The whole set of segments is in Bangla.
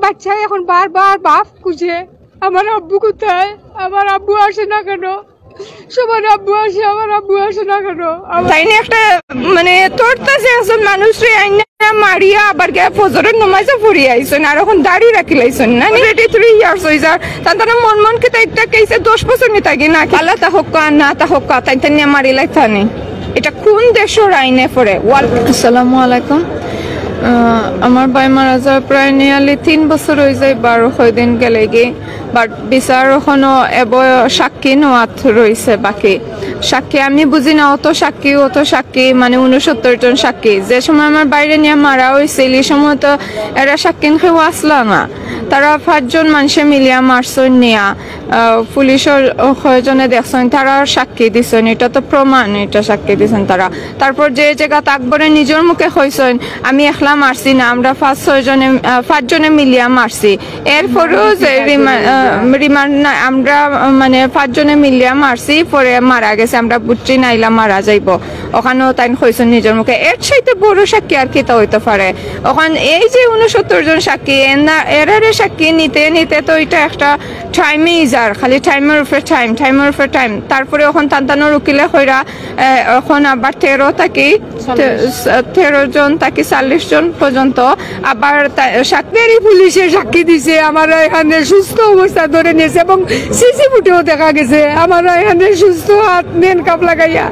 বাচ্চা এখন বারবার বাপ খুঁজে, আমার আব্বু কোথায়, আমার আব্বু আসে না কেন, সবার আব্বু আসে, আমার আব্বু আসে না কেন। তাই না একটা মানে তোরতাছে একজন মানুষ মারিয়া আবার গিয়ে ফজরের নমাজে পড়ি আইসন আর এখন দাড়ি রাখি লাইসন না 83 ইয়ার্স হয়ে যায় তার মন মন কে একটা কেসে 10 বছর নি থাকি না আল্লাহ তা হোক না তা হোক তাই তাই মারি লাইতানি। এটা কোন দেশের আইনে পড়ে? আসসালামু আলাইকুম। আমার ভাই মারা যাওয়ার প্রায় নিয়ারলি 3 বছর হয়ে যায়, 12 দিন গেলে গিয়ে, বাট বিচার এখনো সাক্ষী নোয়াত রয়েছে বাকি। সাক্ষী আমি বুঝি না, অত সাক্ষী মানে 69 জন সাক্ষী। যে সময় আমার বাইরে নিয়ে মারা হয়েছিল এই সময় তো এরা সাক্ষী কেউ আসলো না, তারা 5 জন মানুষে মিলিয়া মারছেন নিয়া পুলিশের কয়জনে দেখছেন তারা সাক্ষী দিচ্ছেন, এটা তো প্রমাণ, এটা সাক্ষী দিচ্ছেন তারা। তারপর যে জায়গা আকবরে নিজের মুখে কইছেন আমি একলা মারছি না, আমরা 5 জনে মিলিয়া মারছি, এরপরেও যে রিমান্ড না আমরা মানে 5 জনে মিলিয়া মারছি পরে মারা গেছে, আমরা বুঝছি না ইলা মারা যাইব, ওখানেও তাই কইছেন নিজের মুখে। এর সাথে বড় সাক্ষী আর কি তা হইতে পারে? ওখান এই যে 69 জন সাক্ষী এরারে সাক্ষী নিতে নিতে তো এটা একটা টাইমেই যার, খালি টাইমের উপরে টাইম। তারপরে এখন টানটানোর উকিলে হইরা এখন আবার 13 জন থাকি 40 জন পর্যন্ত আবার সাক্ষী পুলিশের সাক্ষী দিছে, আমার এখানে সুস্থ অবস্থা ধরে নিয়েছে এবং সিসি ফুটেও দেখা গেছে আমার এখানে সুস্থ, হাত নেন কাপ লাগাইয়া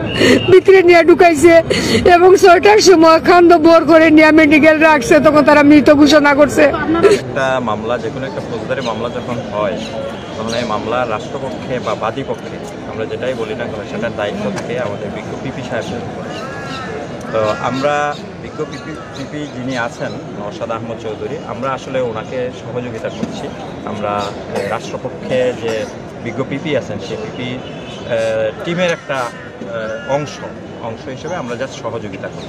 ভিতরে নিয়ে ঢুকাইছে এবং 6টার সময় খান্দ বোর করে নিয়ে মেডিকেল রাখছে, তখন তারা মৃত ঘোষণা করছে। একটা মামলা, যে কোনো একটা ফৌজদারি মামলা যখন হয় তখন এই মামলা রাষ্ট্রপক্ষে বা বাদী পক্ষে আমরা যেটাই বলি না কেন সেটার দায়িত্ব থাকে আমাদের বিজ্ঞ পিপি সাহেবের উপরে। তো আমরা বিজ্ঞ পিপি যিনি আছেন নওশাদ আহমদ চৌধুরী, আমরা আসলে ওনাকে সহযোগিতা করছি। আমরা রাষ্ট্রপক্ষে যে বিজ্ঞ পিপি আছেন সেই পিপি টিমের একটা অংশ হিসেবে আমরা জাস্ট সহযোগিতা করি।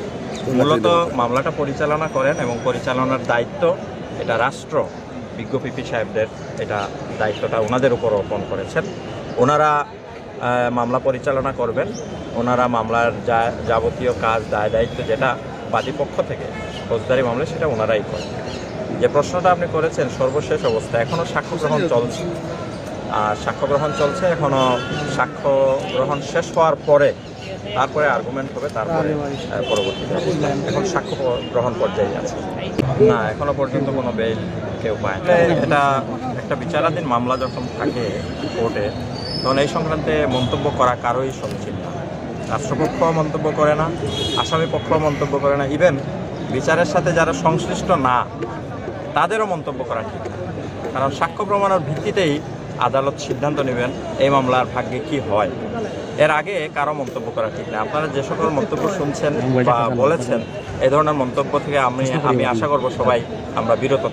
মূলত মামলাটা পরিচালনা করেন এবং পরিচালনার দায়িত্ব এটা রাষ্ট্র বিজ্ঞ পিপি সাহেবদের, এটা দায়িত্বটা ওনাদের উপর অর্পণ করেছেন। ওনারা মামলা পরিচালনা করবেন, ওনারা মামলার যাবতীয় কাজ দায়িত্ব যেটা বাদীপক্ষ থেকে ফৌজদারি মামলা সেটা ওনারাই করেন। যে প্রশ্নটা আপনি করেছেন সর্বশেষ অবস্থা, এখনও সাক্ষ্য গ্রহণ চলছে, এখনও সাক্ষ্য গ্রহণ শেষ হওয়ার পরে তারপরে আর্গুমেন্ট হবে, তারপরে পরবর্তীতে এখন সাক্ষ্য গ্রহণ পর্যায়ে আছে না, এখনো পর্যন্ত কোনো বেল কেউ পায় না। এটা একটা বিচারাধীন মামলা যখন থাকে কোর্টে তখন এই সংক্রান্তে মন্তব্য করা কারোই সমীচীন না। রাষ্ট্রপক্ষ মন্তব্য করে না, আসামি পক্ষ মন্তব্য করে না, ইভেন বিচারের সাথে যারা সংশ্লিষ্ট না তাদেরও মন্তব্য করা ঠিক না, কারণ সাক্ষ্য প্রমাণের ভিত্তিতেই আদালত সিদ্ধান্ত নেবেন এই মামলার ভাগ্যে কি হয়। এর আগে কারো মন্তব্য করা ঠিক না। আপনারা যে সকল মন্তব্য শুনছেন বা বলেছেন এই ধরনের মন্তব্য থেকে আমি আশা করব সবাই আমরা বিরত।